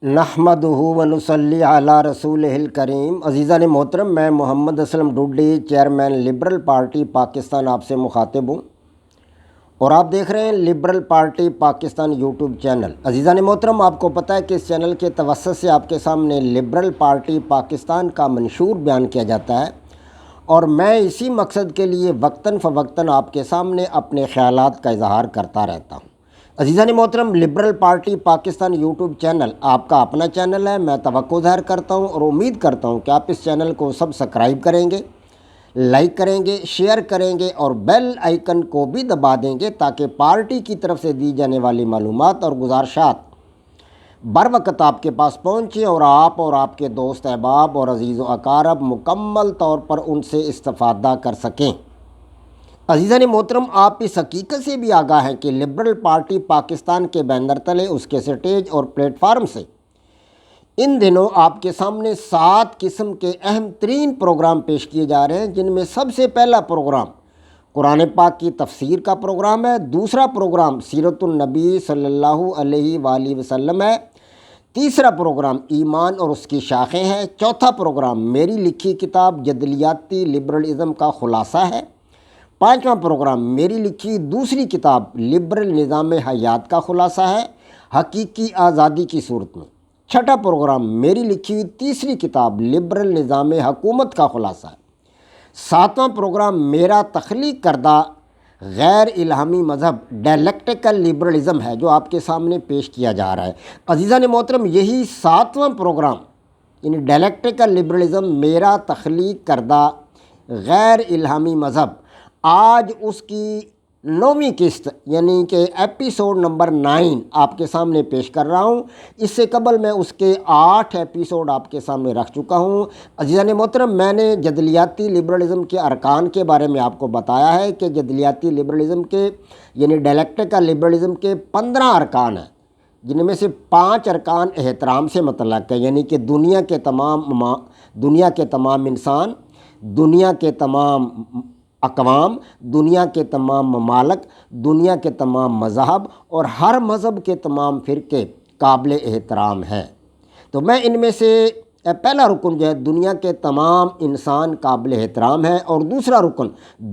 نحمدہ ونصلی علی رسولہ الکریم۔ عزیزان محترم، میں Muhammad Aslam Dodi, chairman liberal party Pakistan آپ سے مخاطب ہوں اور آپ دیکھ رہے ہیں liberal party Pakistan YouTube channel. عزیزان محترم، آپ کو پتہ ہے کہ اس چینل کے توسط سے آپ کے سامنے لبرل پارٹی پاکستان کا منشور بیان کیا جاتا ہے اور میں اسی مقصد کے لیے وقتاً فوقتاً آپ کے سامنے اپنے خیالات کا اظہار کرتا رہتا ہوں۔ عزیزان محترم، liberal party Pakistan YouTube channel آپ کا اپنا چینل ہے۔ میں توقع ظاہر کرتا ہوں اور امید کرتا ہوں کہ آپ اس چینل کو سبسکرائب کریں گے، لائک کریں گے، شیئر کریں گے اور بیل آئیکن کو بھی دبا دیں گے تاکہ پارٹی کی طرف سے دی جانے والی معلومات اور گزارشات بر وقت آپ کے پاس پہنچیں اور آپ کے دوست احباب اور عزیز و اقارب مکمل طور پر ان سے استفادہ کر سکیں۔ عزیزان محترم، آپ اس حقیقت سے بھی آگاہ ہیں کہ لبرل پارٹی پاکستان کے بینر تلے، اس کے سٹیج اور پلیٹ فارم سے ان دنوں آپ کے سامنے 7 قسم کے اہم ترین پروگرام پیش کیے جا رہے ہیں، جن میں سب سے پہلا پروگرام قرآن پاک کی تفسیر کا پروگرام ہے، دوسرا پروگرام سیرت النبی صلی اللہ علیہ وآلہ وسلم ہے، تیسرا پروگرام ایمان اور اس کی شاخیں ہے، چوتھا پروگرام میری لکھی کتاب جدلیاتی لبرلزم کا خلاصہ ہے، پانچواں پروگرام میری لکھی دوسری کتاب لبرل نظام حیات کا خلاصہ ہے حقیقی آزادی کی صورت میں، چھٹا پروگرام میری لکھی تیسری کتاب لبرل نظام حکومت کا خلاصہ ہے، ساتواں پروگرام میرا تخلیق کردہ غیر الہامی مذہب ڈائلیکٹیکل لبرلزم ہے جو آپ کے سامنے پیش کیا جا رہا ہے۔ عزیزان محترم، یہی 7واں پروگرام یعنی ڈائلیکٹیکل لبرلزم میرا تخلیق کردہ غیر الہامی مذہب آج اس کی 9ویں قسط یعنی کہ ایپیسوڈ نمبر 9 آپ کے سامنے پیش کر رہا ہوں۔ اس سے قبل میں اس کے 8 ایپیسوڈ آپ کے سامنے رکھ چکا ہوں۔ عزیزان محترم، میں نے جدلیاتی لبرلزم کے ارکان کے بارے میں آپ کو بتایا ہے کہ جدلیاتی لبرلزم کے یعنی ڈائلیکٹیکل لبرلزم کے 15 ارکان ہیں، جن میں سے 5 ارکان احترام سے متعلق ہے، یعنی کہ دنیا کے تمام انسان، دنیا کے تمام اقوام، دنیا کے تمام ممالک، دنیا کے تمام مذاہب اور ہر مذہب کے تمام فرقے قابل احترام ہیں۔ تو میں ان میں سے پہلا رکن جو ہے دنیا کے تمام انسان قابل احترام ہے اور دوسرا رکن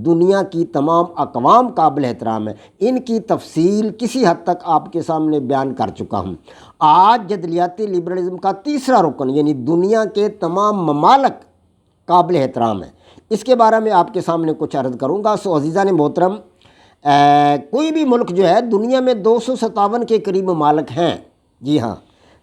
دنیا کی تمام اقوام قابل احترام ہے۔ ان کی تفصیل کسی حد تک آپ کے سامنے بیان کر چکا ہوں۔ آج جدلیاتی لبرلزم کا تیسرا رکن یعنی دنیا کے تمام ممالک قابل احترام ہے، اس کے بارے میں آپ کے سامنے کچھ عرض کروں گا۔ عزیزان محترم، کوئی بھی ملک جو ہے دنیا میں 257 کے قریب ممالک ہیں۔ جی ہاں،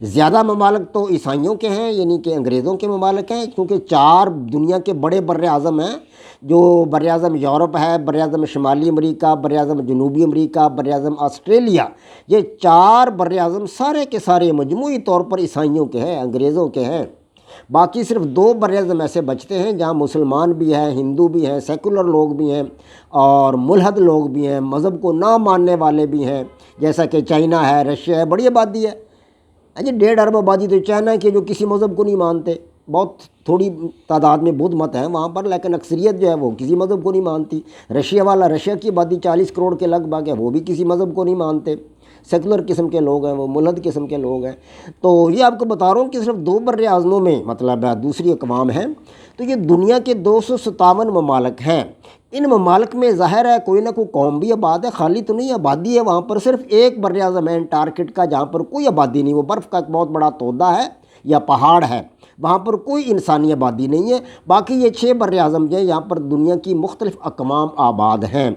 زیادہ ممالک تو عیسائیوں کے ہیں یعنی کہ انگریزوں کے ممالک ہیں، کیونکہ 4 دنیا کے بڑے بر اعظم ہیں، جو بر اعظم یورپ ہے، بر اعظم شمالی امریکہ، بر اعظم جنوبی امریکہ، بر اعظم آسٹریلیا۔ یہ 4 بر اعظم سارے کے سارے مجموعی طور پر عیسائیوں کے ہیں، انگریزوں کے ہیں۔ باقی صرف 2 بر اعظم ایسے بچتے ہیں جہاں مسلمان بھی ہیں، ہندو بھی ہیں، سیکولر لوگ بھی ہیں اور ملحد لوگ بھی ہیں، مذہب کو نہ ماننے والے بھی ہیں، جیسا کہ چائنا ہے، رشیا ہے، بڑی آبادی ہے۔ 1.5 ارب آبادی تو چائنا کی جو کسی مذہب کو نہیں مانتے، بہت تھوڑی تعداد میں بدھ مت ہیں وہاں پر، لیکن اکثریت جو ہے وہ کسی مذہب کو نہیں مانتی۔ رشیا کی آبادی 40 کروڑ کے لگ بھگ ہے، وہ بھی کسی مذہب کو نہیں مانتے، سیکولر قسم کے لوگ ہیں، وہ ملحد قسم کے لوگ ہیں۔ تو یہ آپ کو بتا رہا ہوں کہ صرف 2 بر اعظموں میں مطلب دوسری اقوام ہیں، تو یہ دنیا کے 257 ممالک ہیں۔ ان ممالک میں ظاہر ہے کوئی نہ کوئی قوم بھی آباد ہے، خالی تو نہیں آبادی ہے وہاں پر۔ صرف ایک بر اعظم ہے انٹارکٹیکا کا، جہاں پر کوئی آبادی نہیں، وہ برف کا ایک بہت بڑا تودہ ہے یا پہاڑ ہے، وہاں پر کوئی انسانی آبادی نہیں ہے۔ باقی یہ 6 بر اعظم جو ہیں یہاں پر دنیا کی مختلف اقوام آباد ہیں۔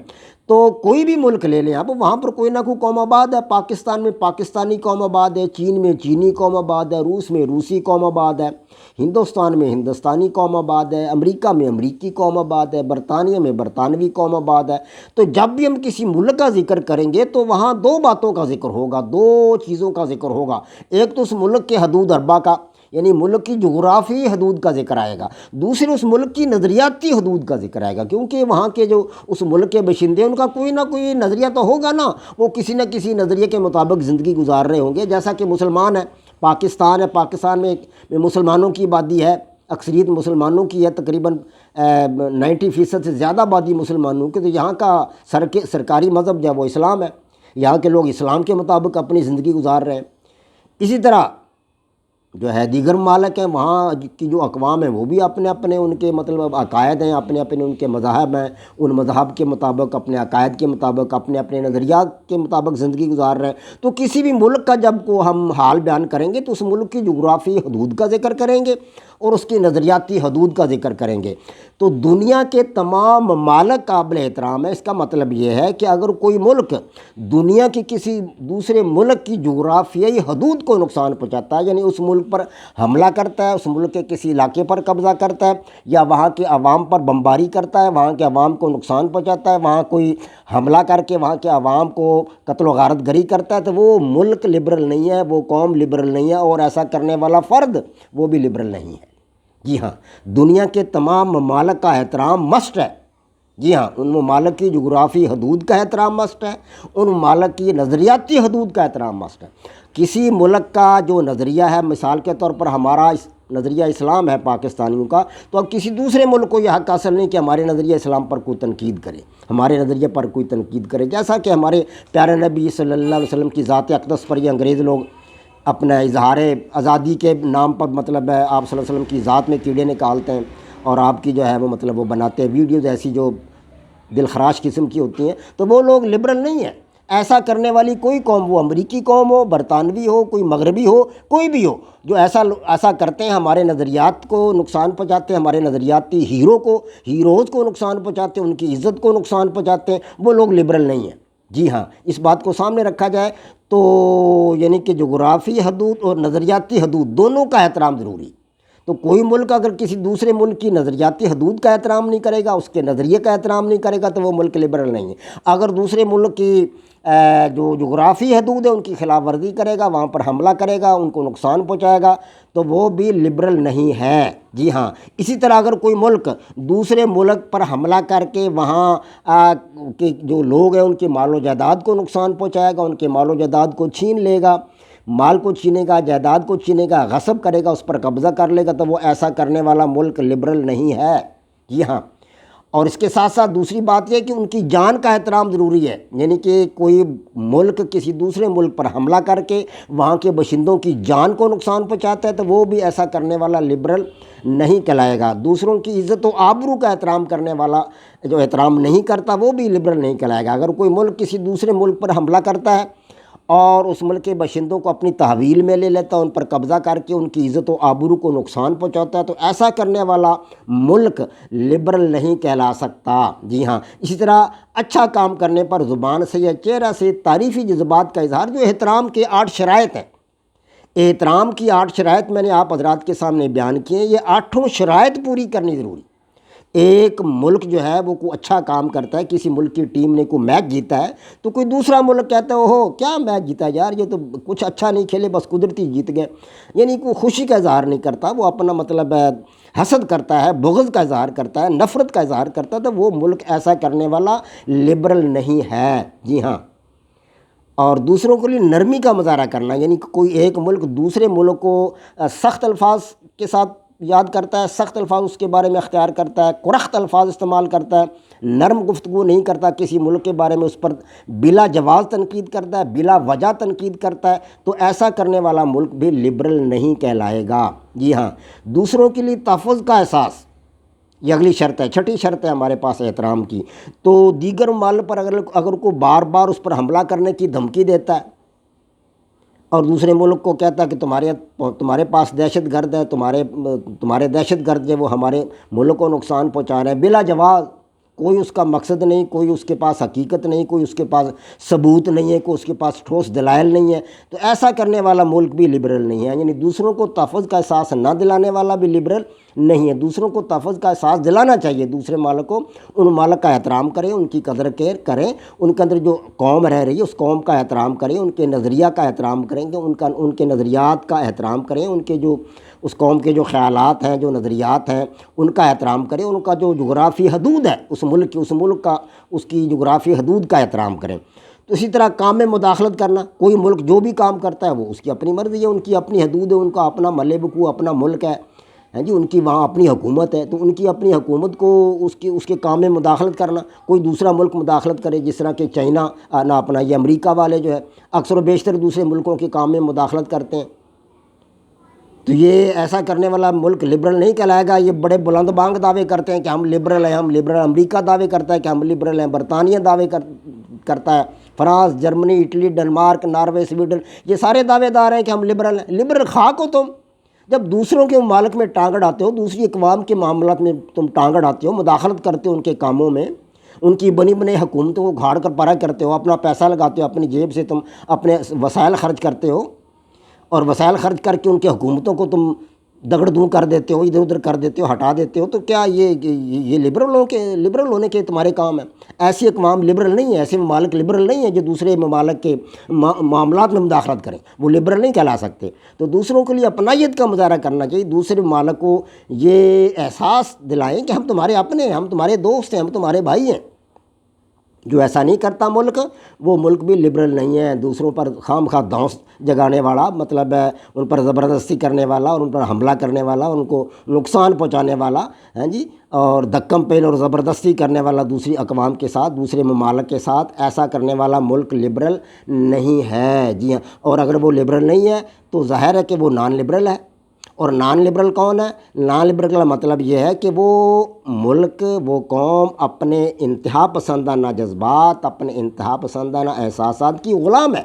تو کوئی بھی ملک لے لیں آپ، وہاں پر کوئی نہ کوئی قوم آباد ہے۔ پاکستان میں پاکستانی قوم آباد ہے، چین میں چینی قوم آباد ہے، روس میں روسی قوم آباد ہے، ہندوستان میں ہندوستانی قوم آباد ہے، امریکہ میں امریکی قوم آباد ہے، برطانیہ میں برطانوی قوم آباد ہے۔ تو جب بھی ہم کسی ملک کا ذکر کریں گے تو وہاں 2 باتوں کا ذکر ہوگا، 2 چیزوں کا ذکر ہوگا۔ ایک تو اس ملک کے حدود اربع کا یعنی ملک کی جغرافی حدود کا ذکر آئے گا، دوسری اس ملک کی نظریاتی حدود کا ذکر آئے گا، کیونکہ وہاں کے جو اس ملک کے باشندے ان کا کوئی نہ کوئی نظریہ تو ہوگا نا، وہ کسی نہ کسی نظریے کے مطابق زندگی گزار رہے ہوں گے۔ جیسا کہ مسلمان ہے، پاکستان ہے، پاکستان میں مسلمانوں کی آبادی ہے، اکثریت مسلمانوں کی ہے، تقریباً 90% سے زیادہ آبادی مسلمانوں کی، تو یہاں کا سرکاری مذہب جو ہے وہ اسلام ہے، یہاں کے لوگ اسلام کے مطابق اپنی زندگی گزار رہے ہیں۔ اسی طرح جو ہے دیگر ممالک ہیں وہاں کی جو اقوام ہیں وہ بھی اپنے اپنے ان کے مطلب عقائد ہیں، اپنے اپنے ان کے مذاہب ہیں، ان مذہب کے مطابق اپنے عقائد کے مطابق اپنے اپنے نظریات کے مطابق زندگی گزار رہے ہیں۔ تو کسی بھی ملک کا جب کو ہم حال بیان کریں گے تو اس ملک کی جغرافی حدود کا ذکر کریں گے اور اس کی نظریاتی حدود کا ذکر کریں گے۔ تو دنیا کے تمام ممالک قابل احترام ہے۔ اس کا مطلب یہ ہے کہ اگر کوئی ملک دنیا کی کسی دوسرے ملک کی جغرافیائی حدود کو نقصان پہنچاتا ہے، یعنی اس ملک پر حملہ کرتا ہے، اس ملک کے کسی علاقے پر قبضہ کرتا ہے، یا وہاں کے عوام پر بمباری کرتا ہے، وہاں کے عوام کو نقصان پہنچاتا ہے، وہاں کوئی حملہ کر کے وہاں کے عوام کو قتل و غارت گری کرتا ہے، تو وہ ملک لبرل نہیں ہے، وہ قوم لبرل نہیں ہے، اور ایسا کرنے والا فرد وہ بھی لبرل نہیں ہے۔ جی ہاں، دنیا کے تمام ممالک کا احترام مسٹ ہے۔ جی ہاں، ان ممالک کی جغرافی حدود کا احترام مسٹ ہے، ان ممالک کی نظریاتی حدود کا احترام مسٹ ہے۔ کسی ملک کا جو نظریہ ہے، مثال کے طور پر ہمارا نظریہ اسلام ہے پاکستانیوں کا، تو اب کسی دوسرے ملک کو یہ حق حاصل نہیں کہ ہمارے نظریہ اسلام پر کوئی تنقید کرے، ہمارے نظریے پر کوئی تنقید کرے، جیسا کہ ہمارے پیارے نبی صلی اللہ علیہ وسلم کی ذات اقدس پر یہ انگریز لوگ اپنا اظہار آزادی کے نام پر مطلب ہے آپ صلی اللہ علیہ وسلم کی ذات میں کیڑے نکالتے ہیں، اور آپ کی جو ہے وہ مطلب وہ بناتے ہیں ویڈیوز ایسی جو دل خراش قسم کی ہوتی ہیں، تو وہ لوگ لبرل نہیں ہیں۔ ایسا کرنے والی کوئی قوم، وہ امریکی قوم ہو، برطانوی ہو، کوئی مغربی ہو، کوئی بھی ہو، جو ایسا کرتے ہیں، ہمارے نظریات کو نقصان پہنچاتے ہیں، ہمارے نظریاتی ہیروز کو نقصان پہنچاتے ہیں، ان کی عزت کو نقصان پہنچاتے ہیں، وہ لوگ لبرل نہیں ہیں۔ جی ہاں، اس بات کو سامنے رکھا جائے تو یعنی کہ جغرافی حدود اور نظریاتی حدود دونوں کا احترام ضروری۔ تو کوئی ملک اگر کسی دوسرے ملک کی نظریاتی حدود کا احترام نہیں کرے گا، اس کے نظریے کا احترام نہیں کرے گا، تو وہ ملک لبرل نہیں ہے۔ اگر دوسرے ملک کی جو جغرافی حدود ہے ان کی خلاف ورزی کرے گا، وہاں پر حملہ کرے گا، ان کو نقصان پہنچائے گا، تو وہ بھی لبرل نہیں ہے۔ جی ہاں، اسی طرح اگر کوئی ملک دوسرے ملک پر حملہ کر کے وہاں کے جو لوگ ہیں ان کے مال و جائیداد کو نقصان پہنچائے گا، ان کے مال و جائیداد کو چھین لے گا، مال کو چھینے گا، جائیداد کو چھینے گا، غصب کرے گا، اس پر قبضہ کر لے گا، تو وہ ایسا کرنے والا ملک لبرل نہیں ہے۔ جی ہاں، اور اس کے ساتھ ساتھ دوسری بات یہ کہ ان کی جان کا احترام ضروری ہے، یعنی کہ کوئی ملک کسی دوسرے ملک پر حملہ کر کے وہاں کے باشندوں کی جان کو نقصان پہنچاتا ہے، تو وہ بھی ایسا کرنے والا لبرل نہیں کہلائے گا۔ دوسروں کی عزت و آبرو کا احترام کرنے والا جو احترام نہیں کرتا وہ بھی لبرل نہیں کہلائے گا۔ اگر کوئی ملک کسی دوسرے ملک پر حملہ کرتا ہے اور اس ملک کے باشندوں کو اپنی تحویل میں لے لیتا ہے، ان پر قبضہ کر کے ان کی عزت و آبرو کو نقصان پہنچاتا ہے، تو ایسا کرنے والا ملک لبرل نہیں کہلا سکتا۔ جی ہاں، اسی طرح اچھا کام کرنے پر زبان سے یا چہرہ سے تعریفی جذبات کا اظہار، جو احترام کے 8 شرائط ہیں، احترام کی 8 شرائط میں نے آپ حضرات کے سامنے بیان کیے ہیں، یہ 8 شرائط پوری کرنی ضروری۔ ایک ملک جو ہے وہ کوئی اچھا کام کرتا ہے، کسی ملک کی ٹیم نے کوئی میچ جیتا ہے، تو کوئی دوسرا ملک کہتا ہے اوہو کیا میچ جیتا یار، یہ تو کچھ اچھا نہیں کھیلے، بس قدرتی جیت گئے، یعنی کوئی خوشی کا اظہار نہیں کرتا، وہ اپنا مطلب حسد کرتا ہے، بغض کا اظہار کرتا ہے، نفرت کا اظہار کرتا ہے، تو وہ ملک ایسا کرنے والا لبرل نہیں ہے۔ جی ہاں، اور دوسروں کے لیے نرمی کا مظاہرہ کرنا، یعنی کہ کوئی ایک ملک دوسرے ملک کو سخت الفاظ کے ساتھ یاد کرتا ہے، سخت الفاظ اس کے بارے میں اختیار کرتا ہے، کرخت الفاظ استعمال کرتا ہے، نرم گفتگو نہیں کرتا، کسی ملک کے بارے میں اس پر بلا جواز تنقید کرتا ہے، بلا وجہ تنقید کرتا ہے، تو ایسا کرنے والا ملک بھی لبرل نہیں کہلائے گا۔ جی ہاں، دوسروں کے لیے تحفظ کا احساس، یہ اگلی شرط ہے، 6ٹھی شرط ہے ہمارے پاس احترام کی۔ تو دیگر ممالک پر اگر کوئی بار بار اس پر حملہ کرنے کی دھمکی دیتا ہے اور دوسرے ملک کو کہتا ہے کہ تمہارے پاس دہشت گرد ہے، تمہارے دہشت گرد جو وہ ہمارے ملک کو نقصان پہنچا رہے ہیں، بلا جواز، کوئی اس کا مقصد نہیں، کوئی اس کے پاس حقیقت نہیں، کوئی اس کے پاس ثبوت نہیں ہے، کوئی اس کے پاس ٹھوس دلائل نہیں ہے، تو ایسا کرنے والا ملک بھی لبرل نہیں ہے۔ یعنی دوسروں کو تحفظ کا احساس نہ دلانے والا بھی لبرل نہیں ہے۔ دوسروں کو تحفظ کا احساس دلانا چاہیے، دوسرے ممالک کو، ان ممالک کا احترام کریں، ان کی قدر کریں، ان کے اندر جو قوم رہ رہی ہے اس قوم کا احترام کریں، ان کے نظریہ کا احترام کریں گے، ان کے نظریات کا احترام کریں، ان کے جو اس قوم کے جو خیالات ہیں، جو نظریات ہیں، ان کا احترام کریں، ان کا جو جغرافی حدود ہے اس ملک کا، اس کی جغرافی حدود کا احترام کریں۔ تو اسی طرح کام میں مداخلت کرنا، کوئی ملک جو بھی کام کرتا ہے وہ اس کی اپنی مرضی ہے، ان کی اپنی حدود ہے، ان کا اپنا ملے بکو اپنا ملک ہے جی، ان کی وہاں اپنی حکومت ہے، تو ان کی اپنی حکومت کو اس کے کام میں مداخلت کرنا، کوئی دوسرا ملک مداخلت کرے، جس طرح کہ چائنا نہ اپنا یہ امریکہ والے جو ہے اکثر و بیشتر دوسرے ملکوں کے کام میں مداخلت کرتے ہیں، تو یہ ایسا کرنے والا ملک لبرل نہیں کہلائے گا۔ یہ بڑے بلند بانگ دعوے کرتے ہیں کہ ہم لبرل ہیں، ہم لبرل، امریکہ دعوے کرتا ہے کہ ہم لبرل ہیں، برطانیہ دعوے کرتا ہے، France, Germany, Italy, Denmark, Norway, Sweden, یہ سارے دعوے دار ہیں کہ ہم لبرل ہیں۔ لبرل خاک ہو تم، جب دوسروں کے ممالک میں ٹانگ اڑاتے ہو، دوسری اقوام کے معاملات میں تم ٹانگ اڑاتے ہو، مداخلت کرتے ہو ان کے کاموں میں، ان کی بنی بنی حکومتوں کو گھاڑ کر پرا کرتے ہو، اپنا پیسہ لگاتے ہو، اپنی جیب سے تم اپنے وسائل خرچ کرتے ہو، اور وسائل خرچ کر کے ان کی حکومتوں کو تم دگڑ دوں کر دیتے ہو، ادھر ادھر کر دیتے ہو، ہٹا دیتے ہو، تو کیا یہ لبرل ہونے کے تمہارے کام ہیں؟ ایسی اقوام لبرل نہیں ہے، ایسے ممالک لبرل نہیں ہیں جو دوسرے ممالک کے معاملات میں مداخلت کریں، وہ لبرل نہیں کہلا سکتے۔ تو دوسروں کے لیے اپنائیت کا مظاہرہ کرنا چاہیے، دوسرے ممالک کو یہ احساس دلائیں کہ ہم تمہارے اپنے ہیں، ہم تمہارے دوست ہیں، ہم تمہارے بھائی ہیں۔ جو ایسا نہیں کرتا ملک، وہ ملک بھی لبرل نہیں ہے، دوسروں پر خام خواہ دھونس جگانے والا، مطلب ہے ان پر زبردستی کرنے والا، اور ان پر حملہ کرنے والا، ان کو نقصان پہنچانے والا، ہاں جی، اور دھکم پین اور زبردستی کرنے والا دوسری اقوام کے ساتھ، دوسرے ممالک کے ساتھ، ایسا کرنے والا ملک لبرل نہیں ہے۔ جی ہاں، اور اگر وہ لبرل نہیں ہے تو ظاہر ہے کہ وہ نان لبرل ہے۔ اور نان لبرل کون ہے؟ نان لبرل کا مطلب یہ ہے کہ وہ ملک، وہ قوم اپنے انتہا پسندانہ جذبات، اپنے انتہا پسندانہ احساسات کی غلام ہے۔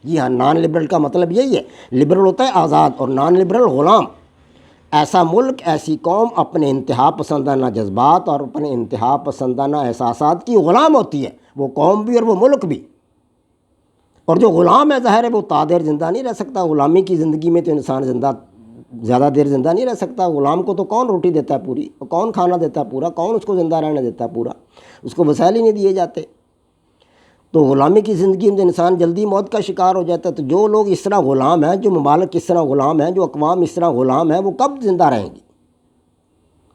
جی ہاں، نان لبرل کا مطلب یہی ہے۔ لبرل ہوتا ہے آزاد، اور نان لبرل غلام۔ ایسا ملک، ایسی قوم اپنے انتہا پسندانہ جذبات اور اپنے انتہا پسندانہ احساسات کی غلام ہوتی ہے، وہ قوم بھی اور وہ ملک بھی۔ اور جو غلام ہے ظاہر ہے وہ تا دیر زندہ نہیں رہ سکتا۔ غلامی کی زندگی میں تو انسان زیادہ دیر زندہ نہیں رہ سکتا۔ غلام کو تو کون روٹی دیتا ہے پوری، کون کھانا دیتا ہے پورا، کون اس کو زندہ رہنے دیتا ہے پورا، اس کو وسائل ہی نہیں دیے جاتے۔ تو غلامی کی زندگی میں انسان جلدی موت کا شکار ہو جاتا ہے۔ تو جو لوگ اس طرح غلام ہیں، جو ممالک اس طرح غلام ہیں، جو اقوام اس طرح غلام ہیں، وہ کب زندہ رہیں گی؟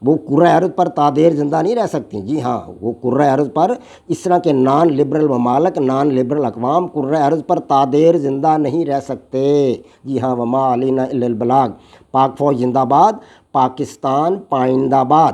وہ کرۂ ارض پر تا دیر زندہ نہیں رہ سکتی۔ جی ہاں، وہ کرۂ ارض پر اس طرح کے نان لبرل ممالک، نان لبرل اقوام کرۂ ارض پر تا دیر زندہ نہیں رہ سکتے۔ جی ہاں، وما علینا الا البلاغ۔ پاک فوج زندہ باد، پاکستان پائندہ باد۔